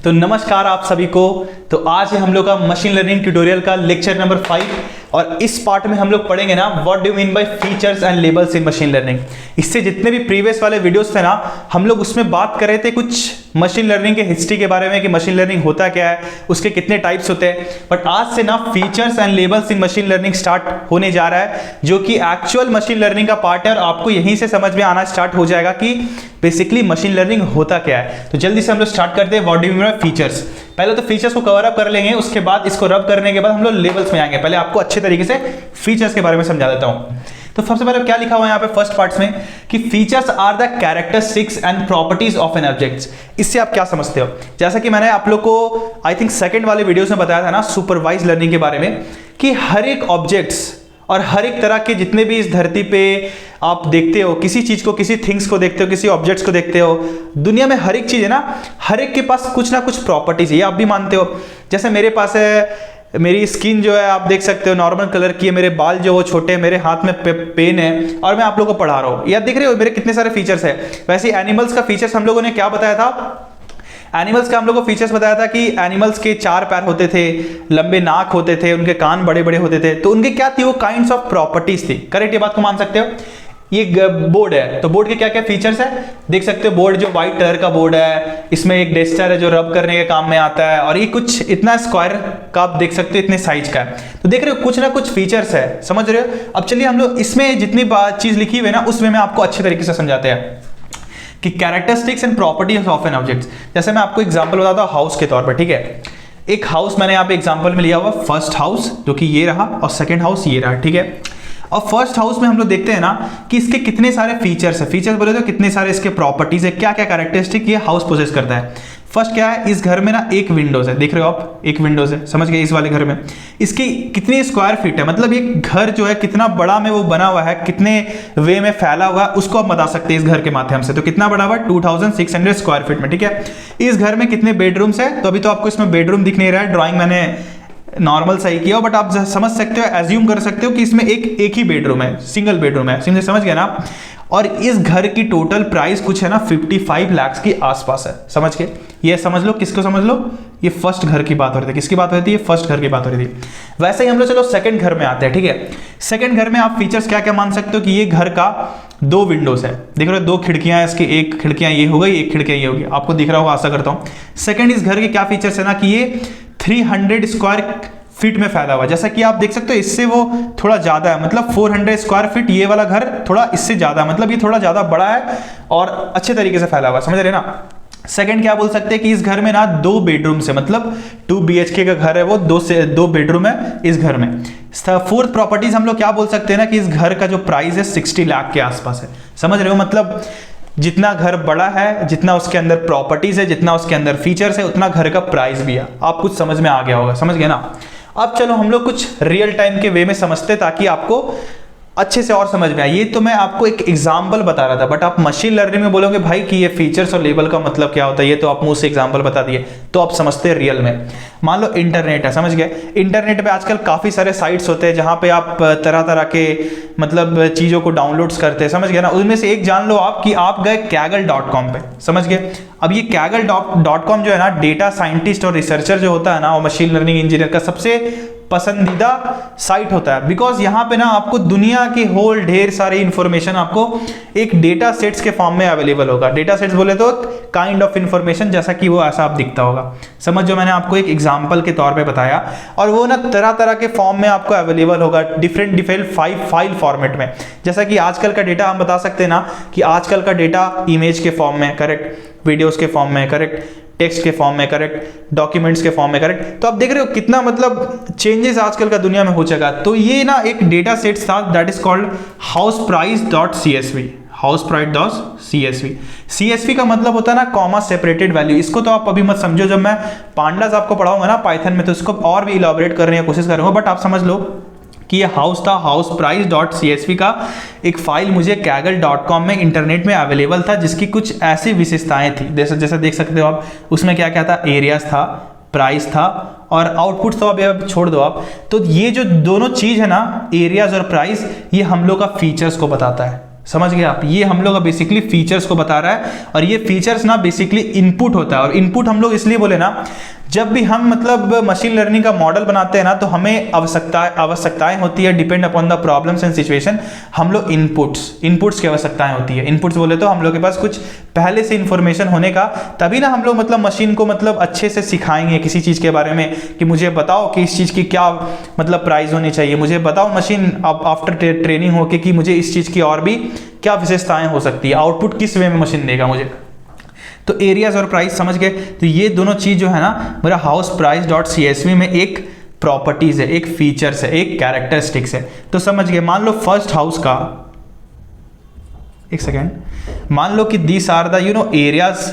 तो नमस्कार आप सभी को। तो आज है हम लोग का मशीन लर्निंग ट्यूटोरियल का लेक्चर नंबर 5 और इस पार्ट में हम लोग पढ़ेंगे ना what do mean by features and labels in machine learning. इससे जितने भी प्रीवियस वाले वीडियोस थे ना हम लोग उसमें बात कर रहे थे कुछ मशीन लर्निंग के हिस्ट्री के बारे में कि मशीन लर्निंग होता क्या है, उसके कितने टाइप्स होते हैं। बट आज से ना features and labels in machine learning start होने जा रहा है जो कि एक्चुअल मशीन लर्निंग का पार्ट है और आपको यहीं से समझ में आना स्टार्ट हो जाएगा कि बेसिकली मशीन लर्निंग होता क्या है। तो जल्दी से हम लोग स्टार्ट करते हैं what do mean by features. पहले तो फीचर्स को कवर अप कर लेंगे, उसके बाद इसको रब करने के बाद हम लोग लेवल्स में आएंगे। पहले आपको अच्छे तरीके से फीचर्स के बारे में समझा देता हूं। तो सबसे पहले क्या लिखा हुआ है यहाँ पे फर्स्ट पार्ट्स में कि features are the characteristics and properties of an object. इससे आप क्या समझते हो? जैसा कि मैंने आप लोग को आई थिंक सेकंड वाले वीडियोस में बताया था ना सुपरवाइज लर्निंग के बारे में कि हर एक ऑब्जेक्ट्स और हर एक तरह के जितने भी इस धरती पे आप देखते हो, किसी चीज को, किसी थिंग्स को देखते हो, किसी ऑब्जेक्ट्स को देखते हो, दुनिया में हर एक चीज है ना, हर एक के पास कुछ ना कुछ प्रॉपर्टीज है। ये आप भी मानते हो। जैसे मेरे पास है, मेरी स्किन जो है आप देख सकते हो नॉर्मल कलर की है, मेरे बाल जो वो छोटे हैं, मेरे हाथ में पेन है और मैं आप लोगों को पढ़ा रहा हूँ। याद देख रहे हो मेरे कितने सारे फीचर्स है। वैसे एनिमल्स का फीचर्स हम लोगों ने क्या बताया था? एनिमल्स का हम लोग को फीचर्स बताया था कि एनिमल्स के 4 पैर होते थे, लंबे नाक होते थे, उनके कान बड़े बड़े होते थे। तो उनके क्या थी? वो काइंड्स ऑफ प्रॉपर्टीज थी। करेक्ट? ये बात को मान सकते हो। ये बोर्ड है तो बोर्ड के क्या क्या फीचर्स है देख सकते हो। बोर्ड जो व्हाइट कलर का बोर्ड है, इसमें एक डेस्टर है जो रब करने के काम में आता है और ये कुछ इतना स्क्वायर का आप देख सकते हो, इतने साइज का है। तो देख रहे हो कुछ ना कुछ फीचर्स है, समझ रहे हो। अब चलिए हम लोग इसमें जितनी चीज लिखी हुई है ना उसमें मैं आपको अच्छे तरीके से समझाते हैं कि characteristics and properties of an object. जैसे मैं आपको एग्जांपल बताता हूं हाउस के तौर पे, ठीक है। एक हाउस मैंने यहाँ पे एग्जांपल में लिया हुआ, फर्स्ट हाउस जो कि ये रहा और सेकंड हाउस ये रहा, ठीक है। और फर्स्ट हाउस में हम लोग देखते हैं ना कि इसके कितने सारे फीचर्स है। फीचर्स बोले तो कितने सारे इसके प्रॉपर्टीज है, क्या क्या कैरेक्टरिस्टिक ये हाउस पोजेस करता है। फर्स्ट क्या है, इस घर में ना एक विंडोज है, देख रहे हो आप, एक विंडोज है, समझ गए। इस वाले घर में इसकी कितनी स्क्वायर फीट है, मतलब ये घर जो है कितना बड़ा में वो बना हुआ है, कितने वे में फैला हुआ है, उसको आप बता सकते हैं इस घर के माध्यम से। तो कितना बड़ा हुआ है? 2600 स्क्वायर फीट में, ठीक है। इस घर में कितने बेडरूम्स है? तो अभी तो आपको इसमें बेडरूम दिख नहीं रहा है, ड्राइंग मैंने नॉर्मल सही किया हो, बट आप समझ सकते हो, एज्यूम कर सकते हो कि इसमें एक ही बेडरूम है, सिंगल बेडरूम है। समझ गए ना आप। और इस घर की टोटल प्राइस कुछ है ना 55 लाख के आसपास है, समझ के। ये समझ लो, किसको समझ लो, ये फर्स्ट घर की बात हो रही थी। किसकी बात हो रही थी? ये फर्स्ट घर की बात हो रही थी। वैसे ही हम लोग चलो सेकंड घर में आते हैं, ठीक है। सेकंड घर में आप फीचर्स क्या क्या मान सकते हो कि ये घर का 2 विंडोज है, देख रहे हो 2 खिड़कियां हैं इसकी, एक खिड़कियां ये हो गई, एक खिड़कियां ये होगी, आपको दिख रहा होगा आशा करता हूं। सेकंड, इस घर के क्या फीचर्स है ना कि ये 300 स्क्वायर फीट में फैला हुआ है। जैसा कि आप देख सकते हो इससे वो थोड़ा ज्यादा है, मतलब 400 स्क्वायर फीट। ये वाला घर थोड़ा इससे ज्यादा, मतलब ये थोड़ा ज्यादा बड़ा है और अच्छे तरीके से फैला हुआ है, समझ रहे ना। सेकंड क्या बोल सकते हैं कि इस घर में ना 2 बेडरूम्स है, मतलब 2 BHK का घर है वो, 2 बेडरूम है इस घर में। फोर्थ प्रॉपर्टीज हम लोग क्या बोल सकते हैं ना कि इस घर का जो प्राइस है 60 लाख के आसपास है, समझ रहे हो। मतलब जितना घर बड़ा है, जितना उसके अंदर प्रॉपर्टीज है, जितना उसके अंदर फीचर्स है, उतना घर का प्राइस भी है। आप कुछ समझ में आ गया होगा, समझ गए ना। अब चलो हम लोग कुछ रियल टाइम के वे में समझते ताकि आपको अच्छे से और समझ में आए। ये तो मैं आपको एक एग्जांपल बता रहा था, बट आप मशीन लर्निंग में बोलोगे भाई कि ये फीचर्स और लेबल का मतलब क्या होता है, ये तो आप मुंह से एग्जांपल बता दिए, तो आप समझते हैं रियल में। मान लो इंटरनेट है, समझ गए। इंटरनेट पे आजकल काफी सारे साइट्स होते हैं जहां पे आप तरह तरह के मतलब चीजों को डाउनलोड्स करते हैं, समझ गए ना। उनमें से एक जान लो आप कि आप गए kaggle.com पे, समझ गए। अब ये kaggle.com जो है ना, डेटा साइंटिस्ट और रिसर्चर जो होता है ना, और मशीन लर्निंग इंजीनियर का सबसे पसंदीदा साइट होता है। बिकॉज यहाँ पे ना आपको दुनिया के होल ढेर सारी इंफॉर्मेशन आपको एक डेटा सेट्स के फॉर्म में अवेलेबल होगा। डेटा सेट्स बोले तो काइंड ऑफ इंफॉर्मेशन, जैसा कि वो ऐसा आप दिखता होगा, समझ जो मैंने आपको एक एग्जांपल के तौर पे बताया। और वो ना तरह तरह के फॉर्म में आपको अवेलेबल होगा, डिफरेंट फाइल फॉर्मेट में। जैसा कि आजकल का डेटा हम बता सकते हैं ना कि आजकल का डेटा इमेज के फॉर्म में, करेक्ट, वीडियोस के फॉर्म में, करेक्ट, टेक्स्ट के फॉर्म में, करेक्ट, डॉक्यूमेंट्स के फॉर्म में, करेक्ट। तो आप देख रहे हो कितना मतलब चेंजेस आजकल का दुनिया में हो चुका। तो ये ना एक डेटा सेट था that is called houseprice.csv। houseprice.csv। CSV का मतलब होता है ना कॉमा सेपरेटेड वैल्यू। इसको तो आप अभी मत समझो, जब मैं पांडास आपको पढ़ाऊंगा ना पाइथन में तो इसको और भी इलाबोरेट करने की कोशिश करूंगा। बट आप समझ लो कि ये हाउस था, houseprice.csv का एक फाइल मुझे kaggle.com में इंटरनेट में अवेलेबल था, जिसकी कुछ ऐसी विशेषताएं थी। जैसे देख सकते हो आप, उसमें क्या क्या था, एरियाज था, प्राइस था और आउटपुट तो अब छोड़ दो आप। तो ये जो दोनों चीज है ना, एरियाज और प्राइस, ये हम लोग का फीचर्स को बताता है। समझ गए आप? ये हम लोग का बेसिकली फीचर्स को बता रहा है, और ये फीचर्स ना बेसिकली इनपुट होता है। और इनपुट हम लोग इसलिए बोले ना, जब भी हम मतलब मशीन लर्निंग का मॉडल बनाते हैं ना, तो हमें आवश्यकताएं होती है, depend upon the problems and situation. हम लोग इनपुट्स की आवश्यकताएं होती है। इनपुट्स बोले तो हम लोग के पास कुछ पहले से इंफॉर्मेशन होने का, तभी ना हम लोग मतलब मशीन को मतलब अच्छे से सिखाएंगे किसी चीज़ के बारे में, कि मुझे बताओ कि इस चीज़ की क्या मतलब प्राइस होनी चाहिए, मुझे बताओ मशीन आफ्टर ट्रेनिंग होके कि मुझे इस चीज़ की और भी क्या विशेषताएं हो सकती है, आउटपुट किस वे में मशीन देगा मुझे। तो एरियाज और प्राइस समझ गए। तो ये दोनों चीज़ जो है ना, मेरा हाउस प्राइस डॉट CSV में एक प्रॉपर्टीज है, एक फीचर्स है, एक कैरेक्टरिस्टिक्स है। तो समझ गए। मान लो फर्स्ट हाउस का, एक सेकेंड, मान लो कि दीस आर द एरियाज,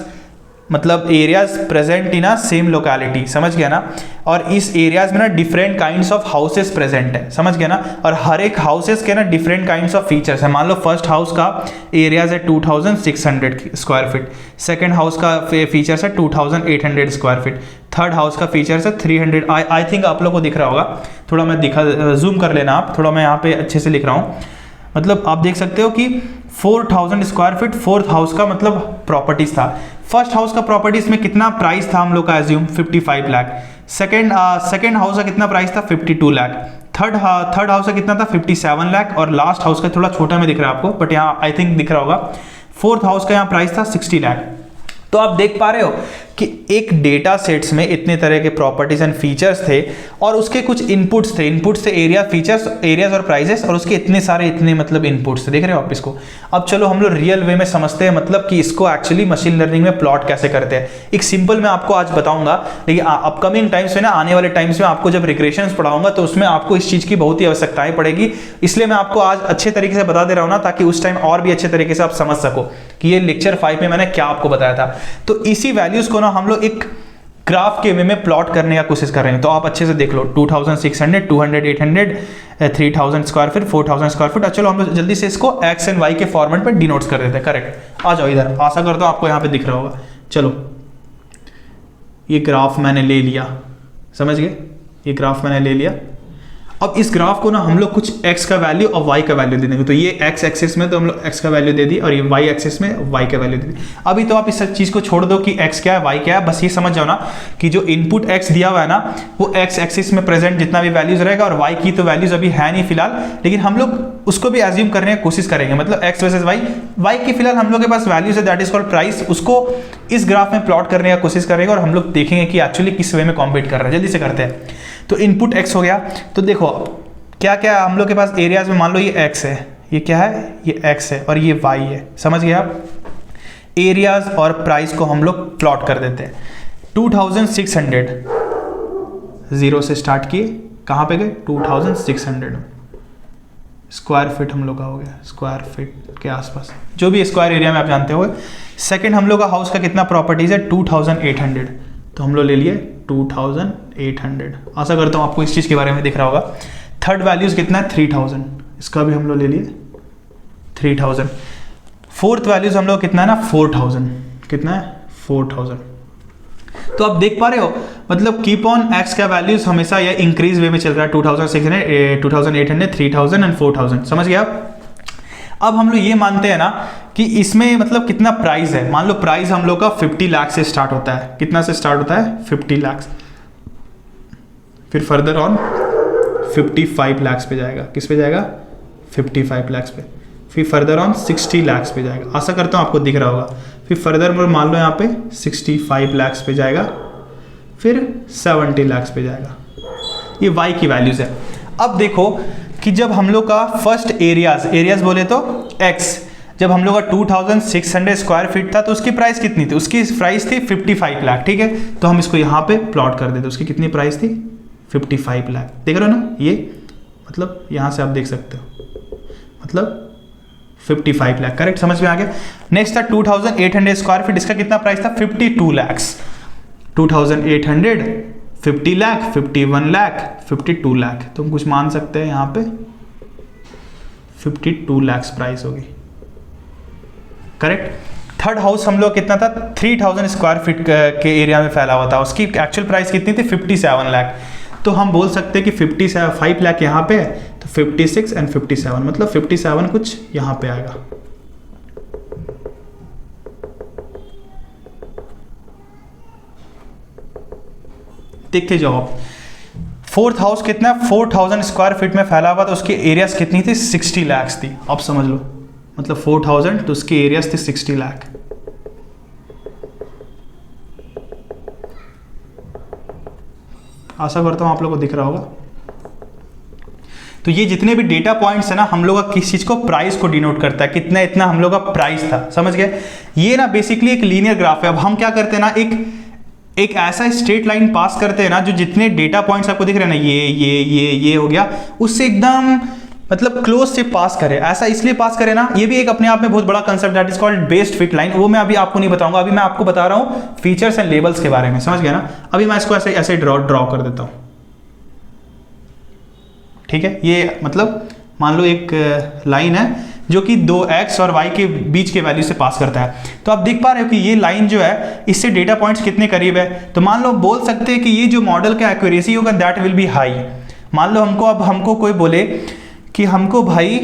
मतलब areas present in a same locality, समझ गया ना। और इस एरियाज में ना different kinds of houses present है, समझ गया ना। और हर एक हाउसेस के ना डिफरेंट काइंड्स ऑफ फीचर्स है। मान लो फर्स्ट हाउस का एरियाज है 2600 स्क्वायर फीट, सेकेंड हाउस का फीचर्स है 2800 स्क्वायर फीट, थर्ड हाउस का फीचर्स है 300। आई थिंक आप लोग को दिख रहा होगा, थोड़ा मैं जूम कर लेना आप, थोड़ा मैं यहाँ पे अच्छे से लिख रहा हूँ। मतलब आप देख सकते हो कि 4000 स्क्वायर फीट फोर्थ हाउस का मतलब प्रॉपर्टीज था। फर्स्ट हाउस का प्रॉपर्टीज में कितना प्राइस था हम लोग का एज्यूम 55 लाख। सेकेंड हाउस का कितना प्राइस था 52 लाख। थर्ड हाउस का कितना था 57 लाख। और लास्ट हाउस का थोड़ा छोटा में दिख रहा है आपको, बट यहाँ आई थिंक दिख रहा होगा, फोर्थ हाउस का यहाँ प्राइस था 60 लाख। तो आप देख पा रहे हो कि एक डेटा सेट्स में इतने तरह के प्रॉपर्टीज एंड फीचर्स थे, और उसके कुछ इनपुट्स थे। इनपुट्स थे एरिया, फीचर्स, एरियाज और प्राइजेस, और उसके इतने मतलब इनपुट्स थे। देख रहे हो आप इसको? अब चलो हम लोग रियल वे में समझते हैं, मतलब कि इसको एक्चुअली मशीन लर्निंग में प्लॉट कैसे करते हैं। एक सिंपल मैं आपको आज बताऊंगा, लेकिन अपकमिंग टाइम्स में ना, आने वाले टाइम्स में आपको जब रिग्रेशंस पढ़ाऊंगा तो उसमें आपको इस चीज़ की बहुत ही आवश्यकताएं पड़ेगी। इसलिए मैं आपको आज अच्छे तरीके से बता दे रहा हूँ ना, ताकि उस टाइम और भी अच्छे तरीके से आप समझ सको कि ये लेक्चर 5 में मैंने क्या आपको बताया था। तो इसी वैल्यूज को ना हम लोग एक ग्राफ के वे में प्लॉट करने का कोशिश कर रहे हैं। तो आप अच्छे से देख लो, 2600, 200, 800, 3000 स्क्वायर फीट, 4000 स्क्वायर फीट। चलो हम लोग जल्दी से इसको एक्स एंड वाई के फॉर्मेट में डिनोट्स कर देते हैं। करेक्ट, आ जाओ इधर, आशा करता हूँ आपको यहाँ पे दिख रहा होगा। चलो ये ग्राफ मैंने ले लिया, समझ गए? ये ग्राफ मैंने ले लिया। अब इस ग्राफ को ना हम लोग कुछ x का वैल्यू और y का वैल्यू दे देंगे। तो ये x एक्सिस में तो हम लोग x का वैल्यू दे दी, और ये y एक्सिस में y का वैल्यू दे दी। अभी तो आप इस चीज़ को छोड़ दो कि x क्या है y क्या है, बस ये समझ जाओ ना कि जो इनपुट x दिया हुआ है ना, वो x एक्सिस में प्रेजेंट जितना भी वैल्यूज रहेगा, और y की तो वैल्यूज अभी है नहीं फिलहाल, लेकिन हम लोग उसको भी एज्यूम करने की कोशिश करेंगे। मतलब x वर्सेस y की फिलहाल हम लोग के पास वैल्यूज है, दैट इज कॉल्ड प्राइस। उसको इस ग्राफ में प्लॉट करने का कोशिश करेंगे, और हम लोग देखेंगे कि एक्चुअली किस वे में कॉम्पीट कर रहे हैं। जल्दी से करते हैं। तो इनपुट x हो गया। तो देखो क्या क्या हम लोग के पास एरियाज में, मान लो ये x है, ये क्या है, ये x है, और ये y है, समझ गए आप? एरियाज और प्राइस को हम लोग प्लॉट कर देते हैं। 2600 जीरो से स्टार्ट किए, कहाँ पे गए 2600 स्क्वायर फीट हम लोग का हो गया, स्क्वायर फीट के आसपास जो भी स्क्वायर एरिया में आप जानते हो। सेकंड हम लोग का हाउस का कितना प्रॉपर्टीज है 2800, तो हम लोग ले लिए 2800। आशा करता हूँ आपको इस चीज़ के बारे में दिख रहा होगा। थर्ड वैल्यूज कितना है 3000, इसका भी हम लोग ले लिए 3000। फोर्थ वैल्यूज हम लोग कितना है ना 4000, कितना है 4000। तो आप देख पा रहे हो, मतलब कीप ऑन एक्स का वैल्यूज हमेशा यह इंक्रीज वे में चल रहा है, 2600, 2800, 3000 एंड 4000, समझ गए आप? अब हम लोग ये मानते हैं ना कि इसमें मतलब कितना प्राइस है। मान लो प्राइस हम लोग का 50 लाख से स्टार्ट होता है। कितना से स्टार्ट होता है 50 लाख, फिर फर्दर ऑन 55 लाख पे जाएगा। किस पे जाएगा 55 लाख पे, फिर फर्दर ऑन 60 लाख पे जाएगा। आशा करता हूँ आपको दिख रहा होगा। फिर फर्दर मान लो यहाँ पे 65 लाख पे जाएगा, फिर 70 लाख पे जाएगा। ये y की वैल्यूज है। अब देखो कि जब हम लोग का फर्स्ट एरियाज बोले तो x, जब हम लोग का 2600 स्क्वायर फीट था तो उसकी प्राइस कितनी थी? उसकी प्राइस थी 55 लाख, ठीक है। तो हम इसको यहाँ पे प्लॉट कर देते। उसकी कितनी प्राइस थी 55 लाख। देख रहे हो ना, ये मतलब यहाँ से आप देख सकते हो, मतलब 55 लाख, करेक्ट, समझ में आ गया। नेक्स्ट था 2800 स्क्वायर फीट, इसका कितना प्राइस था 52 लाख। 2800, 50 लाख, 51 लाख, 52 लाख, तो हम कुछ मान सकते हैं यहाँ पे 52 लाख प्राइस होगी, करेक्ट। थर्ड हाउस हम लोग कितना था 3000 स्क्वायर फीट के एरिया में फैला हुआ था। उसकी एक्चुअल प्राइस कितनी थी 57 लाख। तो हम बोल सकते हैं कि 55 लाख यहाँ पे है, तो 56 एंड 57 मतलब 57 कुछ यहाँ पे आएगा। देखते जाओ आप। फोर्थ हाउस कितना है, 4000 स्क्वायर फीट में फैला हुआ, तो उसकी एरियाज कितनी थी, 60 लाख थी। आप समझ लो, मतलब 4000 तो उसकी एरियाज थी 60 लाख। आशा करता हूं आप लोगों को दिख रहा होगा। तो ये जितने भी डेटा पॉइंट्स है ना, हम लोग का किस चीज को, प्राइस को डिनोट करता है, कितना इतना हम लोग का प्राइस था, समझ गए। ये ना बेसिकली एक लीनियर ग्राफ है। अब हम क्या करते हैं ना, एक ऐसा स्ट्रेट लाइन पास करते हैं ना, जो जितने डेटा पॉइंट्स आपको दिख रहे हैं ना, ये हो गया, उससे एकदम मतलब क्लोज से पास करे। ऐसा इसलिए पास करे ना, ये भी एक अपने आप में बहुत बड़ा concept, that is called based fit line. वो मैं अभी आपको नहीं बताऊंगा, अभी मैं आपको बता रहा हूँ फीचर्स एंड लेबल्स के बारे में, समझ गया ना। अभी मैं इसको ऐसे ऐसे ड्रॉ कर देता हूँ, ठीक है। ये मतलब मान लो एक लाइन है जो कि दो x और y के बीच के वैल्यू से पास करता है। तो आप देख पा रहे हो कि ये लाइन जो है, इससे डेटा पॉइंट्स कितने करीब है। तो मान लो बोल सकते हैं कि ये जो मॉडल का एक्यूरेसी होगा दैट विल बी हाई। मान लो हमको कोई बोले कि हमको भाई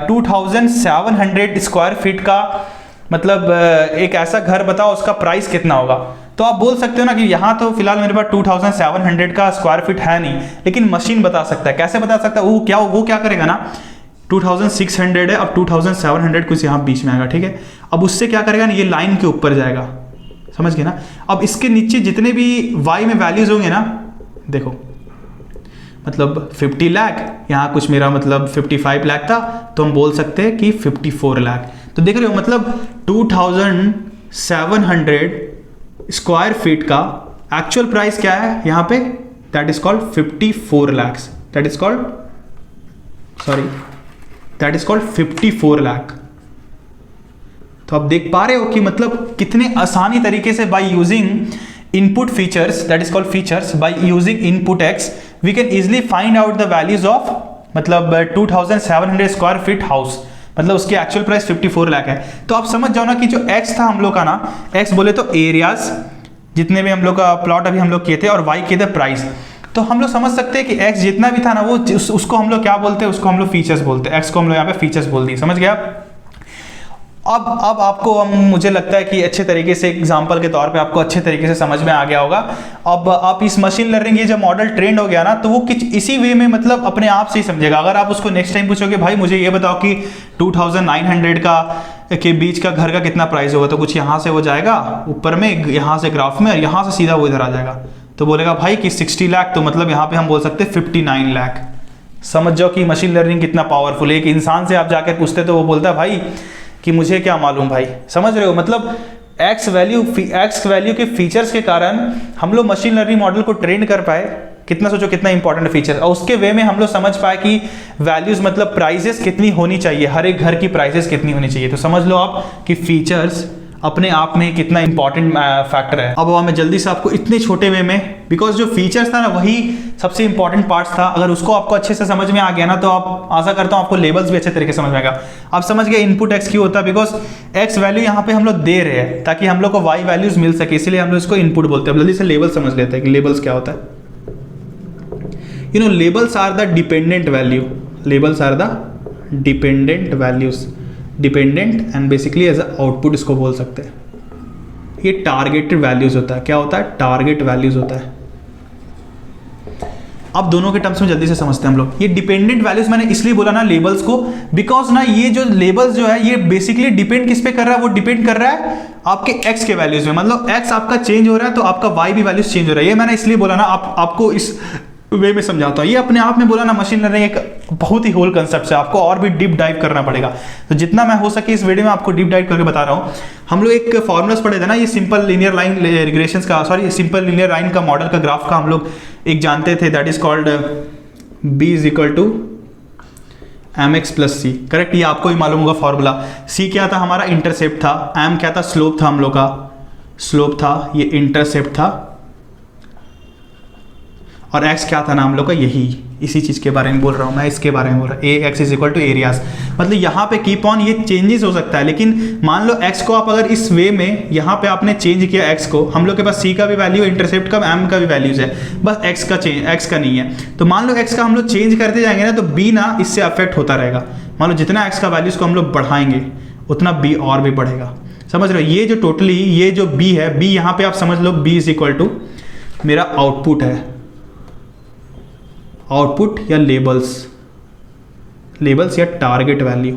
2700 स्क्वायर फीट का मतलब एक ऐसा घर बताओ, उसका प्राइस कितना होगा। तो आप बोल सकते हो ना कि यहाँ तो फिलहाल मेरे पास 2700 का स्क्वायर फीट है नहीं, लेकिन मशीन बता सकता है। कैसे बता सकता है वो क्या करेगा ना, 2600 है, अब 2700 कुछ यहाँ बीच में आएगा, ठीक है। अब उससे क्या करेगा ना, ये लाइन के ऊपर जाएगा, समझ गए ना। अब इसके नीचे जितने भी y में वैल्यूज होंगे ना, देखो मतलब 50 लाख, यहाँ कुछ मेरा मतलब 55 लाख था, तो हम बोल सकते हैं कि 54 लाख। तो देख रहे हो, मतलब 2700 स्क्वायर फीट का एक्चुअल प्राइस क्या है यहाँ पे, that is called 54 lakh, that is called 54 lakh. तो आप देख पा रहे हो कि मतलब कितने आसानी तरीके से by using input features, that is called features, by using input X we can easily find out the values of मतलब 2700 स्क्वायर फीट हाउस, मतलब उसकी एक्चुअल प्राइस 54 लाख है। तो आप समझ जाओ ना कि जो x था हम लोग का ना, x बोले तो एरियाज जितने भी हम लोग का प्लॉट अभी हम लोग किए थे, और y किए थे प्राइस। तो हम लोग समझ सकते हैं कि x जितना भी था ना, वो उसको हम लोग क्या बोलते हैं, उसको हम लोग फीचर्स बोलते हैं। x को हम लोग यहाँ पे फीचर्स बोल दिए, समझ गया। अब आपको मुझे लगता है कि अच्छे तरीके से एग्जांपल के तौर पे आपको अच्छे तरीके से समझ में आ गया होगा। अब आप इस मशीन लर्निंग, ये जब मॉडल ट्रेंड हो गया ना, तो वो इसी वे में मतलब अपने आप से ही समझेगा। अगर आप उसको नेक्स्ट टाइम पूछोगे भाई मुझे ये बताओ कि 2900 के बीच का घर का कितना प्राइस होगा, तो कुछ यहाँ से वो जाएगा ऊपर में, यहाँ से ग्राफ में, और यहाँ से सीधा वो इधर आ जाएगा, तो बोलेगा भाई कि 60 लाख, तो मतलब यहाँ पे हम बोल सकते हैं 59 लाख। समझ जाओ कि मशीन लर्निंग कितना पावरफुल है। एक इंसान से आप जाकर पूछते तो वो बोलता है भाई कि मुझे क्या मालूम भाई, समझ रहे हो। मतलब एक्स वैल्यू के फीचर्स के कारण हम लोग मशीन लर्निंग मॉडल को ट्रेन कर पाए। कितना सोचो कितना इंपॉर्टेंट फीचर, और उसके वे में हम लोग समझ पाए कि वैल्यूज मतलब प्राइसेस कितनी होनी चाहिए, हर एक घर की प्राइसेस कितनी होनी चाहिए। तो समझ लो आप कि फीचर्स अपने आप में कितना इंपॉर्टेंट फैक्टर है। अब मैं जल्दी से आपको इतने छोटे वे में, बिकॉज जो फीचर्स था ना वही सबसे इंपॉर्टेंट पार्ट्स था, अगर उसको आपको अच्छे से समझ में आ गया ना, तो आप आशा करता हूँ आपको लेबल्स भी अच्छे तरीके से समझ में आएगा। आप समझ गए इनपुट एक्स क्यों होता है, बिकॉज एक्स वैल्यू यहाँ पे हम लोग दे रहे हैं ताकि हम लोग को वाई वैल्यूज मिल सके, इसलिए हम लोग इसको इनपुट बोलते हैं। जल्दी से लेबल समझ लेते हैं कि लेबल्स क्या होता है। Labels are the dependent value, labels are the dependent values, dependent and basically as a output इसको बोल सकते हैं। ये टारगेटेड वैल्यूज होता है। क्या होता है, टारगेट वैल्यूज होता है। अब दोनों के टर्म्स में जल्दी से समझते हैं हम लोग। ये डिपेंडेंट वैल्यूज मैंने इसलिए बोला ना लेबल्स को, बिकॉज ना ये जो लेबल्स जो है ये बेसिकली डिपेंड किस पे कर रहा है, वो डिपेंड कर रहा है आपके एक्स के वैल्यूज में। मतलब एक्स आपका चेंज हो रहा है तो आपका वाई भी वैल्यूज चेंज हो रहा है। ये मैंने इसलिए बोला ना, आपको इस वे में समझाता हूँ। ये अपने आप में बोला ना, मशीन लर्निंग एक बहुत ही होल कंसेप्ट है, आपको और भी डीप डाइव करना पड़ेगा। तो जितना मैं हो सके इस वीडियो में आपको डीप डाइव करके बता रहा हूँ। हम लोग एक फॉर्मुलास पढ़े थे ना, ये सिंपल लीनियर लाइन रिग्रेशंस का, सॉरी सिंपल लीनियर लाइन का मॉडल का ग्राफ का हम लोग एक जानते थे, that is called b is equal to mx plus c। Correct, ये आपको ही मालूम होगा फॉर्मूला। c क्या था हमारा, इंटरसेप्ट था। m क्या था, स्लोप था हम लोग का, स्लोप था, ये इंटरसेप्ट था। और x क्या था ना हम लोग का, यही इसी चीज के बारे में बोल रहा हूँ मैं, इसके बारे में बोल रहा हूँ। A X is equal to areas. मतलब यहाँ पे कीप ऑन, ये चेंजेस हो सकता है, लेकिन मान लो x को आप अगर इस वे में यहाँ पे आपने चेंज किया x को, हम लोग के पास c का भी वैल्यू, इंटरसेप्ट का, m का भी वैल्यूज है, बस x का नहीं है। तो मान लो x का हम लोग चेंज करते जाएंगे ना, तो b ना इससे अफेक्ट होता रहेगा। मान लो जितना x का वैल्यूज को हम लोग बढ़ाएंगे उतना b और भी बढ़ेगा। समझ रहे हो, ये जो टोटली ये जो b है, b यहाँ पे आप समझ लो b इज इक्वल टू मेरा आउटपुट है, आउटपुट या लेबल्स या टारगेट वैल्यू,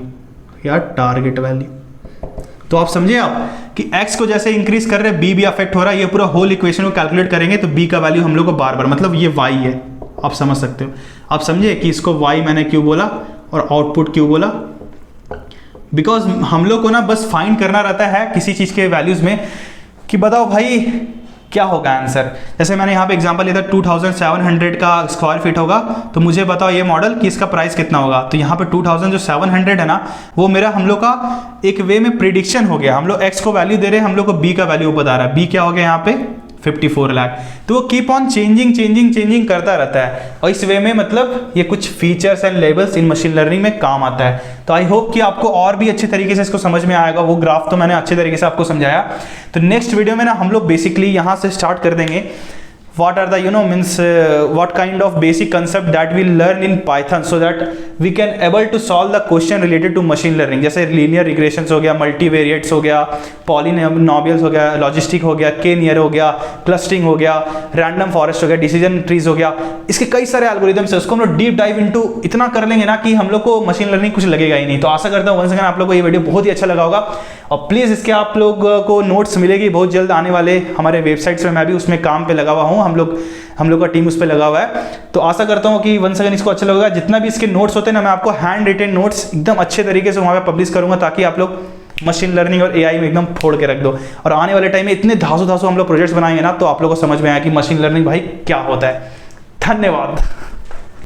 तो आप समझे आप कि x को जैसे इंक्रीज कर रहे हैं b भी अफेक्ट हो रहा है। ये पूरा होल इक्वेशन को कैलकुलेट करेंगे तो b का वैल्यू हम लोग को बार बार, मतलब ये y है, आप समझ सकते हो। आप समझे कि इसको y मैंने क्यों बोला और आउटपुट क्यों बोला, बिकॉज हम लोग को ना बस फाइंड करना रहता है किसी चीज़ के वैल्यूज़ में कि बताओ भाई क्या होगा आंसर। जैसे मैंने यहाँ पे एग्जांपल लिया था 2700 का स्क्वायर फीट होगा, तो मुझे बताओ ये मॉडल कि इसका प्राइस कितना होगा। तो यहाँ पे 2700 है ना, वो मेरा हम लोग का एक वे में प्रिडिक्शन हो गया। हम लोग x को वैल्यू दे रहे हैं, हम लोग को b का वैल्यू बता रहा है। b क्या हो गया यहाँ पे 54 लाख। तो वो कीप ऑन चेंजिंग करता रहता है, और इस वे में मतलब ये कुछ features and labels in machine learning में काम आता है। तो आई होप कि आपको और भी अच्छे तरीके से इसको समझ में आएगा। वो ग्राफ तो मैंने अच्छे तरीके से आपको समझाया। तो नेक्स्ट वीडियो में ना हम लोग बेसिकली यहाँ से स्टार्ट कर देंगे what are the what kind of basic concept that we learn in Python so that we can able to solve the question related to machine learning। जैसे linear regressions हो गया, multivariates हो गया, polynomials हो गया, logistic हो गया, k-nier हो गया, clustering हो गया, random forest हो गया, decision trees हो गया। इसके कई सारे algorithms है, उसको हम लोग deep dive into इतना कर लेंगे ना कि हम लोग को मशीन लर्निंग कुछ लगेगा ही नहीं। तो आशा करता हूँ वंस अगेन आप लोग को ये वीडियो बहुत ही अच्छा लगा होगा, और प्लीज़ इसके आप लोग को नोट्स मिलेगी बहुत जल्द आने वाले हमारे वेबसाइट्स में। मैं भी उसमें काम पे लगा हुआ हूँ, हम लोग का टीम उस पर लगा हुआ है। तो आशा करता हूँ कि वंस अगेन इसको अच्छा लगेगा। जितना भी इसके नोट्स होते हैं ना, मैं आपको हैंड रिटेन नोट्स एकदम अच्छे तरीके से वहाँ पे पब्लिश करूँगा, ताकि आप लोग मशीन लर्निंग और एआई में एकदम फोड़ के रख दो। और आने वाले टाइम में इतने धासु हम लोग प्रोजेक्ट्स बनाएंगे ना, तो आप लोग को समझ में आया कि मशीन लर्निंग भाई क्या होता है। धन्यवाद।